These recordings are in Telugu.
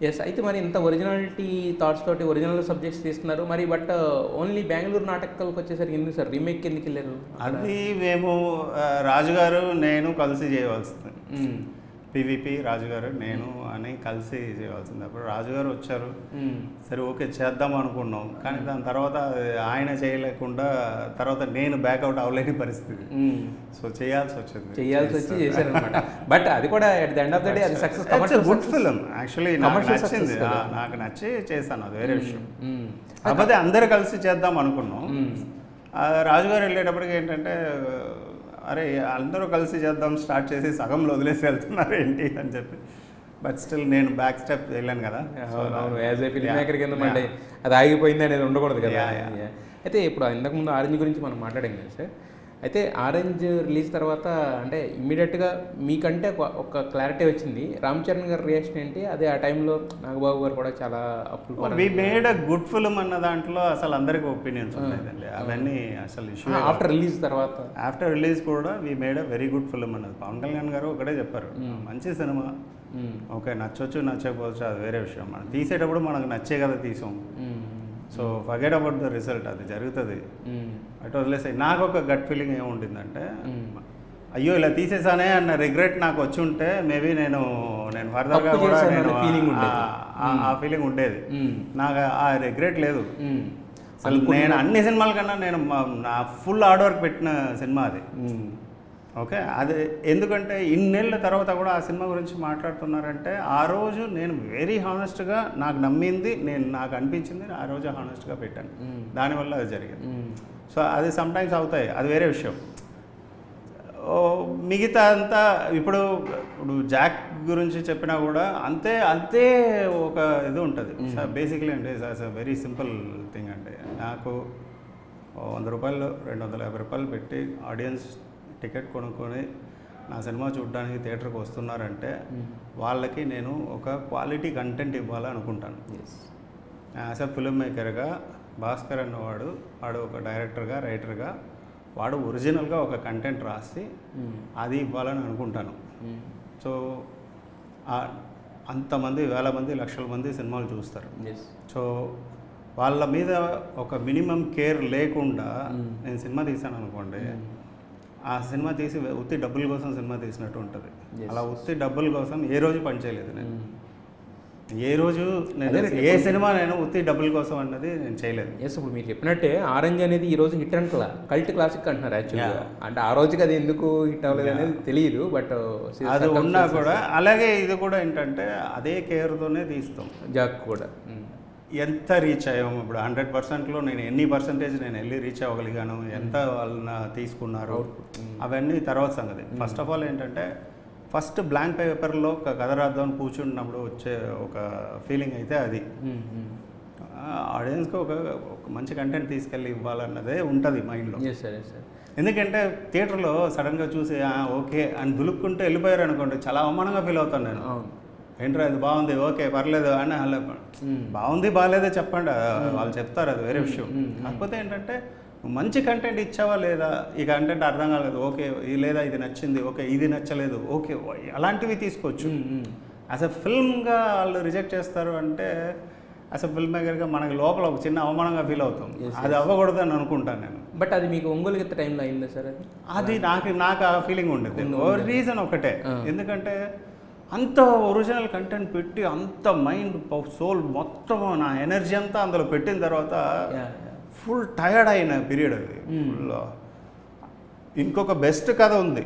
ఎస్. అయితే మరి ఇంత ఒరిజినాలిటీ థాట్స్ తోటి ఒరిజినల్ సబ్జెక్ట్స్ తీస్తున్నారు మరి, బట్ ఓన్లీ బెంగళూరు నాటకాలకు వచ్చేసరికి ఎందుకు సార్ రీమేక్ ఎందుకు వెళ్ళారు? అది మేము రాజుగారు నేను కలిసి చేయవలసింది. పివిపి రాజుగారు నేను అని కలిసి చేయవలసింది. అప్పుడు రాజుగారు వచ్చారు, సరే ఓకే చేద్దాం అనుకున్నాం. కానీ దాని తర్వాత ఆయన చేయలేకుండా తర్వాత నేను బ్యాక్అవుట్ అవ్వలేని పరిస్థితి. సో చేయాల్సి వచ్చి చేశారనమాట. బట్ అది కూడా at the end of the day అది సక్సెస్. గుడ్ ఫిల్మ్ యాక్చువల్లీ, నాకు నచ్చి చేశాను, అది వేరే విషయం. కాకపోతే అందరు కలిసి చేద్దాం అనుకున్నాం. రాజుగారు వెళ్ళేటప్పటికి ఏంటంటే అరే అందరూ కలిసి చేద్దాం స్టార్ట్ చేసి సగంలో వదిలేసి వెళ్తున్నారు ఏంటి అని చెప్పి, బట్ స్టిల్ నేను బ్యాక్ స్టెప్ వెళ్ళాను కదా. యాజ్ ఏ ఫిల్మ్ మేకర్ కింద మళ్ళీ అది ఆగిపోయింది అనేది ఉండకూడదు కదా. అయితే ఇప్పుడు ఇంతకుముందు ఆరెంజ్ గురించి మనం మాట్లాడాం కదా సార్. అయితే ఆరెంజ్ రిలీజ్ తర్వాత అంటే ఇమ్మీడియట్గా మీకంటే ఒక క్లారిటీ వచ్చింది. రామ్ చరణ్ గారి రియాక్షన్ ఏంటి? అదే ఆ టైంలో నాగబాబు గారు కూడా చాలా అప్పులు we made a good film అన్న దాంట్లో అసలు అందరికీ ఒపీనియన్స్ ఉన్నాయండి. అవన్నీ అసలు ఇష్యూ. ఆఫ్టర్ రిలీజ్ కూడా we made a very good film అన్నది పవన్ కళ్యాణ్ గారు ఒకటే చెప్పారు, మంచి సినిమా, ఓకే నచ్చొచ్చు నచ్చకపోవచ్చు అది వేరే విషయం, మనం తీసేటప్పుడు మనకు నచ్చే కదా తీసాం. So forget about the result, అది జరుగుతుంది అటు వదిలేసాయి. నాకు ఒక గట్ ఫీలింగ్ ఏముంటుందంటే అయ్యో ఇలా తీసేసానే అన్న రిగ్రెట్ నాకు వచ్చి ఉంటే మేబీ నేను ఫర్దర్గా కూడా ఆ ఫీలింగ్ ఉండేది. నాకు ఆ రిగ్రెట్ లేదు. అసలు నేను అన్ని సినిమాల కన్నా నేను నా ఫుల్ హార్డ్ వర్క్ పెట్టిన సినిమా అది. ఓకే, అది ఎందుకంటే ఇన్నేళ్ళ తర్వాత కూడా ఆ సినిమా గురించి మాట్లాడుతున్నారంటే ఆ రోజు నేను వెరీ హానెస్ట్గా నాకు నమ్మింది, నాకు అనిపించింది ఆ రోజు హానెస్ట్గా పెట్టాను, దానివల్ల అది జరిగింది. సో అది సమ్టైమ్స్ అవుతాయి, అది వేరే విషయం. మిగతా అంతా ఇప్పుడు జాక్ గురించి చెప్పినా కూడా అంతే ఒక ఇది ఉంటుంది. బేసిక్లీ అంటే it's a very simple thing. అంటే నాకు 100 రూపాయలు 250 రూపాయలు పెట్టి ఆడియన్స్ టికెట్ కొనుక్కొని నా సినిమా చూడడానికి థియేటర్కి వస్తున్నారంటే వాళ్ళకి నేను ఒక క్వాలిటీ కంటెంట్ ఇవ్వాలనుకుంటాను. యాజ్ అ ఫిల్మ్ మేకర్గా భాస్కర్ అన్నవాడు ఒక డైరెక్టర్గా రైటర్గా వాడు ఒరిజినల్గా ఒక కంటెంట్ రాసి అది ఇవ్వాలని అనుకుంటాను. సో అంతమంది వేల మంది లక్షల మంది సినిమాలు చూస్తారు. సో వాళ్ళ మీద ఒక మినిమం కేర్ లేకుండా నేను సినిమా తీశాను అనుకోండి, ఆ సినిమా తీసి ఉత్తి డబ్బుల కోసం సినిమా తీసినట్టు ఉంటుంది. అలా ఉత్తి డబ్బుల కోసం ఏ రోజు పనిచేయలేదు నేను. ఏ రోజు ఏ సినిమా నేను ఉత్తి డబ్బుల కోసం అన్నది నేను చేయలేదు. ఎస్, ఇప్పుడు మీరు చెప్పినట్టే ఆరెంజ్ అనేది ఈ రోజు హిట్ అంటలా కల్ట్ క్లాసిక్ అంటున్నారు యాక్చువల్గా. అంటే ఆ రోజుకి అది ఎందుకు హిట్ అవ్వలేదు అనేది తెలియదు, బట్ అది ఉన్నా కూడా అలాగే ఇది కూడా ఏంటంటే అదే కేర్తోనే తీస్తాం. జాక్ కూడా ఎంత రీచ్ అయ్యాము ఇప్పుడు 100%లో నేను ఎన్ని పర్సెంటేజ్ నేను వెళ్ళి రీచ్ అవ్వగలిగాను, ఎంత వాళ్ళని తీసుకున్నారు అవన్నీ తర్వాత సంగతి. ఫస్ట్ ఆఫ్ ఆల్ ఏంటంటే ఫస్ట్ బ్లాంక్ పేపర్లో ఒక కథ రాద్దామని కూర్చున్నప్పుడు వచ్చే ఒక ఫీలింగ్ అయితే అది ఆడియన్స్కి ఒక మంచి కంటెంట్ తీసుకెళ్ళి ఇవ్వాలన్నదే ఉంటుంది మైండ్లో. ఎందుకంటే థియేటర్లో సడన్గా చూసి ఓకే అని దులుక్కుంటూ వెళ్ళిపోయారు అనుకోండి, చాలా అవమానంగా ఫీల్ అవుతాను నేను. ఏంట్రా ఇది బాగుంది, ఓకే పర్లేదు అని అలా బాగుంది బాగాలేదో చెప్పండి, వాళ్ళు చెప్తారు, అది వేరే విషయం. కాకపోతే ఏంటంటే మంచి కంటెంట్ ఇచ్చావా లేదా, ఈ కంటెంట్ అర్థం కాలేదు, ఓకే లేదా ఇది నచ్చింది, ఓకే ఇది నచ్చలేదు, ఓకే అలాంటివి తీసుకోవచ్చు. యాజ్ అ ఫిల్మ్గా వాళ్ళు రిజెక్ట్ చేస్తారు అంటే యాజ్ అ ఫిల్మ్ మేకర్గా మనకి లోపల ఒక చిన్న అవమానంగా ఫీల్ అవుతాం. అది అవ్వకూడదు అని అనుకుంటాను నేను. బట్ అది మీకు ఒంగోలు గీత టైంలో అయిందా సార్? అది నాకు ఆ ఫీలింగ్ ఉండేది. రీజన్ ఒకటే, ఎందుకంటే అంత ఒరిజినల్ కంటెంట్ పెట్టి అంత మైండ్ సోల్ మొత్తం నా ఎనర్జీ అంతా అందులో పెట్టిన తర్వాత ఫుల్ టయర్డ్ అయిన పీరియడ్ అది. ఫుల్ ఇంకొక బెస్ట్ కథ ఉంది,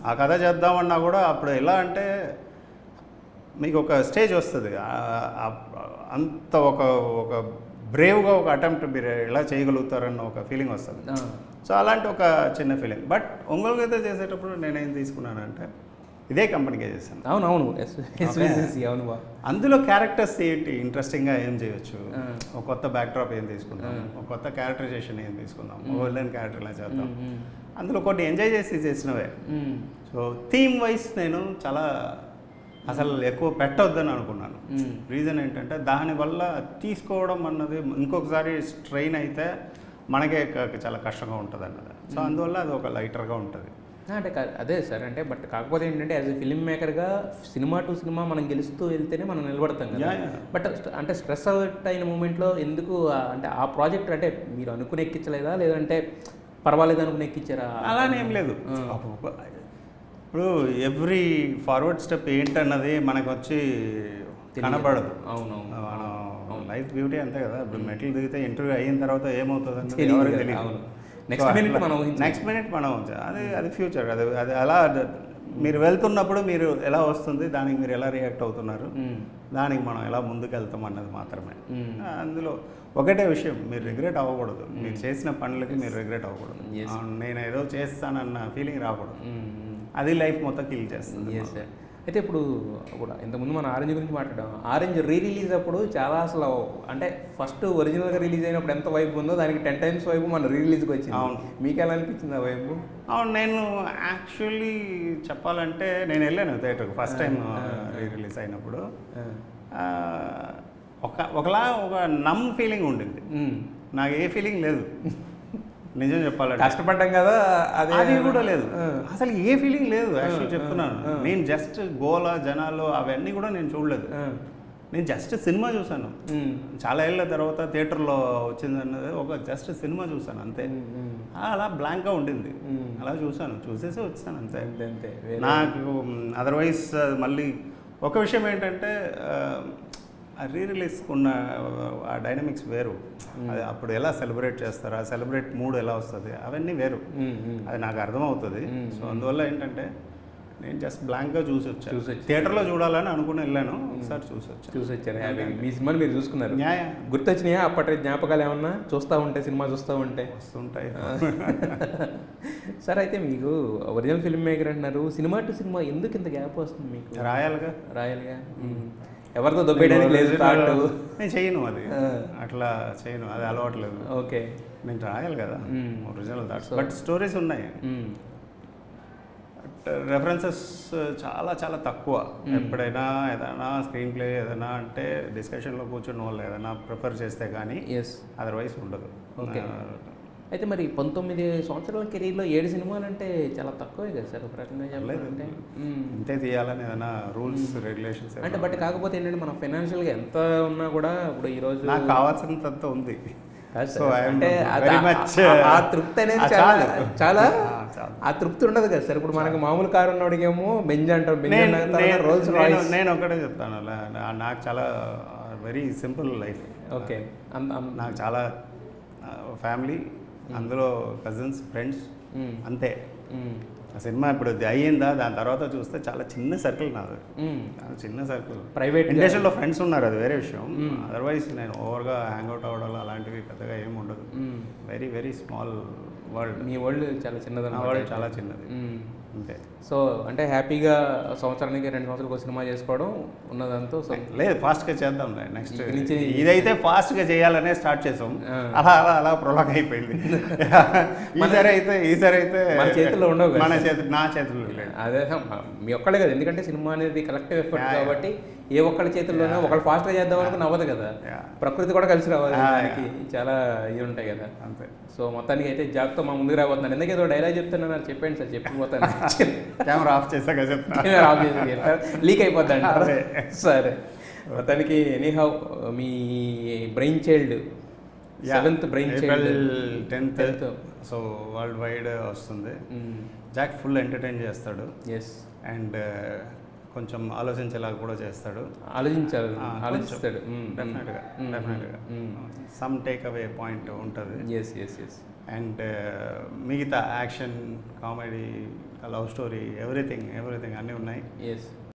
ఆ కథ చేద్దామన్నా కూడా అప్పుడు ఎలా అంటే మీకు ఒక స్టేజ్ వస్తుంది, అంత ఒక బ్రేవ్గా ఒక అటెంప్ట్ మీరు ఎలా చేయగలుగుతారన్న ఒక ఫీలింగ్ వస్తుంది. సో అలాంటి ఒక చిన్న ఫీలింగ్. బట్ ఒంగోలు గీత చేసేటప్పుడు నేనేం తీసుకున్నానంటే ఇదే కంపెనీకే చేశాను. అవును, అందులో క్యారెక్టర్స్ ఏంటి ఇంట్రెస్టింగ్గా ఏం చేయొచ్చు, ఒక కొత్త బ్యాక్డ్రాప్ ఏం తీసుకుందాం, ఒక కొత్త క్యారెక్టరైజేషన్ ఏం తీసుకుందాం, ఓల్డెన్ క్యారెక్టర్ ఇలా చేద్దాం, అందులో కొన్ని ఎంజాయ్ చేసినవే. సో థీమ్ వైజ్ నేను చాలా అసలు ఎక్కువ పెట్టొద్దని అనుకున్నాను. రీజన్ ఏంటంటే దానివల్ల తీసుకోవడం అన్నది ఇంకొకసారి స్ట్రెయిన్ అయితే మనకే చాలా కష్టంగా ఉంటుంది అన్నది. సో అందువల్ల అది ఒక లైటర్గా ఉంటుంది. అంటే అదే సార్, అంటే బట్ కాకపోతే ఏంటంటే యాజ్ ఎ ఫిల్మ్ మేకర్గా సినిమా టు సినిమా మనం గెలుస్తూ వెళ్తేనే మనం నిలబడతాం కదా. బట్ అంటే స్ట్రెస్ అవుట్ అయిన మూమెంట్లో ఎందుకు అంటే ఆ ప్రాజెక్ట్ అంటే మీరు అనుకుని ఎక్కించలేదా, లేదంటే పర్వాలేదు అనుకుని ఎక్కించారా? అలానే ఏం లేదు. ఇప్పుడు ఎవ్రీ ఫార్వర్డ్ స్టెప్ ఏంటన్నది మనకు వచ్చి కనపడదు. అవునవును, మనం లైఫ్ బ్యూటీ అంతే కదా. ఇప్పుడు మెట్లు దిగితే ఇంటర్వ్యూ అయిన తర్వాత ఏమవుతుంది అంటే ఎవరికి తెలియదు. నెక్స్ట్ మినిట్ మనం అది ఫ్యూచర్. అది అలా మీరు వెళ్తున్నప్పుడు మీరు ఎలా వస్తుంది, దానికి మీరు ఎలా రియాక్ట్ అవుతున్నారు, దానికి మనం ఎలా ముందుకు వెళ్తాం అన్నది మాత్రమే. అందులో ఒకటే విషయం, మీరు రిగ్రెట్ అవ్వకూడదు. మీరు చేసిన పనులకి మీరు రిగ్రెట్ అవ్వకూడదు. నేను ఏదో చేస్తానన్న ఫీలింగ్ రాకూడదు. అది లైఫ్ మొత్తం కిల్ చేస్తుంది. అయితే ఇప్పుడు కూడా ఇంతకుముందు మనం ఆరెంజ్ గురించి మాట్లాడాం. ఆరెంజ్ రీ రిలీజ్ అప్పుడు చాలా అసలు అంటే ఫస్ట్ ఒరిజినల్గా రిలీజ్ అయినప్పుడు ఎంత వైబ్ ఉందో దానికి 10 times వైబ్ మన రీ రిలీజ్కి వచ్చింది. అవును, మీకు ఎలా అనిపించింది ఆ వైబ్? అవును, నేను యాక్చువల్లీ చెప్పాలంటే నేను వెళ్ళాను థియేటర్కి ఫస్ట్ టైం రీ రిలీజ్ అయినప్పుడు. ఒక నమ్ ఫీలింగ్ ఉండింది. నాకు ఏ ఫీలింగ్ లేదు నిజం చెప్పాలంటే. కష్టపడ్డాం కదా, అది కూడా లేదు అసలు, ఏ ఫీలింగ్ లేదు. యాక్చువల్లీ చెప్తున్నాను, నేను జస్ట్ గోల జనాలు అవన్నీ కూడా నేను చూడలేదు. నేను జస్ట్ సినిమా చూసాను. చాలా ఏళ్ళ తర్వాత థియేటర్లో వచ్చింది అన్నది జస్ట్ సినిమా చూసాను అంతే. అలా బ్లాంక్గా ఉండింది, అలా చూసేసి వచ్చాను అంతే. నాకు అదర్వైజ్ మళ్ళీ ఒక విషయం ఏంటంటే రీ రిలీజ్కి ఉన్న ఆ డైనమిక్స్ వేరు. అది అప్పుడు ఎలా సెలబ్రేట్ చేస్తారు, ఆ సెలబ్రేట్ మూడ్ ఎలా వస్తుంది, అవన్నీ వేరు. అది నాకు అర్థమవుతుంది. సో అందువల్ల ఏంటంటే నేను జస్ట్ బ్లాంక్గా చూసి వచ్చాను. థియేటర్లో చూడాలని అనుకుని వెళ్ళాను, ఒకసారి చూసి వచ్చాను. మీ సినిమాని మీరు చూసుకున్నారు, గుర్తొచ్చినాయా అప్పటి జ్ఞాపకాలు ఏమన్నా? సినిమా చూస్తూ ఉంటే వస్తుంటాయి. సార్, అయితే మీకు ఒరిజినల్ ఫిల్మ్ మేకర్ అంటున్నారు, సినిమా టు సినిమా ఎందుకు ఇంత గ్యాప్ వస్తుంది మీకు? రాయాలిగా ఎవరితో దొబ్బేయడానికి లేదు. నేను చేయను, అది అట్లా చేయను, అది అలవాటు లేదు. ఓకే, నేను రాయాలి కదా ఒరిజినల్ థాట్స్. బట్ స్టోరీస్ ఉన్నాయి, రెఫరెన్సెస్ చాలా చాలా తక్కువ. ఎప్పుడైనా ఏదైనా స్క్రీన్ ప్లే ఏదైనా అంటే డిస్కషన్లో కూర్చున్న వాళ్ళు ఏదైనా ప్రిఫర్ చేస్తే కానీ అదర్వైజ్ ఉండదు. ఓకే, అయితే మరి 19 సంవత్సరాల కెరీర్లో 7 సినిమాలు అంటే చాలా తక్కువే కదా సార్, ఒక రకంగా చెప్పాలంటే. ఇంతే తీయాలని ఏదైనా రూల్స్ రెగ్యులేషన్స్ అంటే బట్ కాకపోతే ఏంటంటే మనం ఫైనాన్షియల్గా ఎంత ఉన్నా కూడా ఇప్పుడు ఈరోజు నాకు కావాల్సినంత ఉంది. అంటే ఆ తృప్తి అనేది చాలా ఆ తృప్తి ఉండదు కదా సార్. ఇప్పుడు మనకు మామూలు కారు ఉన్నవాడికేమో బెంజ్ అంటారు, రోల్స్ రాయిస్. నేను ఒకటే చెప్తాను, నాకు చాలా వెరీ సింపుల్ లైఫ్. ఓకే, నాకు చాలా ఫ్యామిలీ, అందులో కజిన్స్, ఫ్రెండ్స్, అంతే. ఆ సినిమా ఇప్పుడు అయ్యిందా, దాని తర్వాత చూస్తే చాలా చిన్న సర్కిల్ నాది, చిన్న సర్కిల్. ప్రైవేట్ ఇండస్ట్రీలో ఫ్రెండ్స్ ఉన్నారు, అది వేరే విషయం. అదర్వైజ్ నేను ఓవర్గా హ్యాంగ్అవుట్ అవ్వడం అలాంటివి పెద్దగా ఏమి ఉండదు. Very very small world. మీ వరల్డ్ చాలా చిన్నది, నా వరల్డ్ చాలా చిన్నది అంతే. సో అంటే హ్యాపీగా సంవత్సరానికి 2 సంవత్సరాలకు ఒక సినిమా చేసుకోవడం ఉన్నదంతా. సో లేదు, ఫాస్ట్గా చేద్దాం. నెక్స్ట్ నుంచి ఇదైతే ఫాస్ట్గా చేయాలనే స్టార్ట్ చేసాం, అలా అలా అలా ప్రొలాగ్ అయిపోయింది. ఈసారి అయితే మన చేతుల్లో ఉండవు, నా చేతుల్లో లేదు. అదే మీ ఒక్కడే కదా, ఎందుకంటే సినిమా అనేది కలెక్టివ్ ఎఫర్ట్ కాబట్టి ఏ ఒక్కళ్ళ చేతుల్లోనే ఒకళ్ళు ఫాస్ట్గా చేద్దాం అనుకుని అవ్వదు కదా. ప్రకృతి కూడా కలిసి రావాలి, దానికి చాలా ఇది ఉంటాయి కదా అంతే. సో మొత్తానికి అయితే జాబ్తో మా ముందుకు రాబోతున్నాను. ఎందుకేదో డైలాగ్ చెప్తున్నాను, నాకు చెప్పండి సార్, చెప్పిపోతాను. కెమెరా ఆఫ్ చేసాక చెప్తాను, కెమెరా ఆఫ్ చేసి లీక్ అయిపోద్దండి. సరే, మొత్తానికి ఎనీహౌ మీ brain child 7th brain child 10th so world wide వస్తుంది. జాక్ ఫుల్ ఎంటర్టైన్ చేస్తాడు. అండ్ కొంచెం ఆలోచించేలాగా కూడా చేస్తాడు. ఆలోచిస్తాడు డెఫినెట్గా సమ్ టేక్ అవే పాయింట్ ఉంటుంది. అండ్ మిగతా action, comedy, love story, everything అన్నీ ఉన్నాయి.